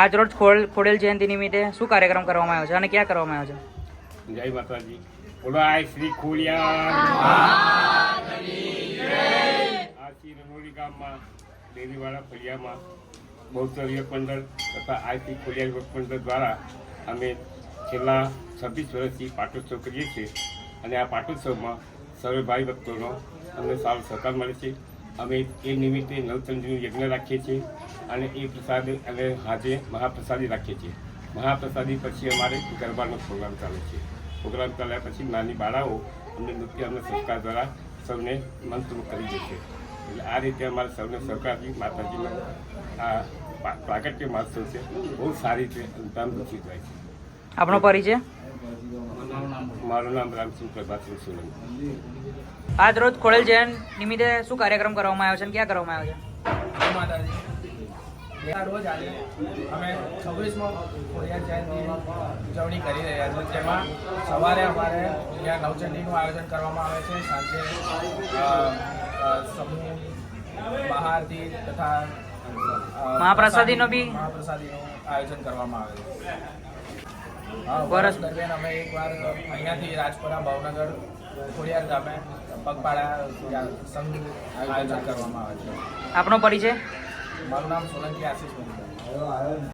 આજ રોજ ખોડેલ જયંતિ નિમિત્તે શું કાર્યક્રમ કરવામાં આવ્યો છે અને ક્યાં કરવામાં આવ્યો છે? જય માતાજી. બોલો આય શ્રી ખોડિયાર. આ શ્રી રનોલી ગામમાં ડેરીવાળા ફળિયામાં બૌદ્ધ યુવક મંડળ તથા આ શ્રી ખોડિયાર યુવક મંડળ દ્વારા અમે છેલ્લા 26 વર્ષથી પાટોત્સવ કરીએ છીએ અને આ પાટોત્સવમાં સર્વે ભાઈ ભક્તોનો અમને સારો સહકાર મળે છે. અમે એ નિમિત્તે નવચંડીનું યજ્ઞ રાખીએ છીએ અને એ પ્રસાદ અને આજે મહાપ્રસાદી રાખીએ છીએ. મહાપ્રસાદી પછી અમારે ગરબાનો પ્રોગ્રામ ચાલે છે. પ્રોગ્રામ ચાલ્યા પછી નાની બાળાઓ અમને નૃત્ય અમને સંસ્કાર દ્વારા સૌને મંત્રમુગ્ધ કરી દે છે. એટલે આ રીતે અમારે સૌને સહકારથી માતાજીનો આ પ્રાગટ્ય મહોત્સવ છે બહુ સારી રીતે ધામધૂમથી થાય છે. આપણો પરિચય? મારું નામ રામસિંહ પ્રભાતસિંહ સોલંકી. આજ રોજ ખોડેલ જયંતિ નિમિત્તે શું કાર્યક્રમ કરવામાં આવ્યો છે અને ક્યાં કરવામાં આવ્યો છે? રોજ આજે અમે 26મો ખોડિયાર જયંતિની ઉજવણી કરી રહ્યા છીએ, જેમાં સવારે અમારે અહીંયા નવચંડીનું આયોજન કરવામાં આવે છે. સાંજે સમૂહ મહાઆરતી તથા મહાપ્રસાદીનું આયોજન કરવામાં આવે છે. વર્ષ દરમિયાન અમે એકવાર અહીંયાથી રાજપરા ભાવનગર ખોડિયાર ગામે પગપાળા સંઘ આયોજન કરવામાં આવે છે. આપણો પરિચય? મારું નામ સોલંકી આશીષ.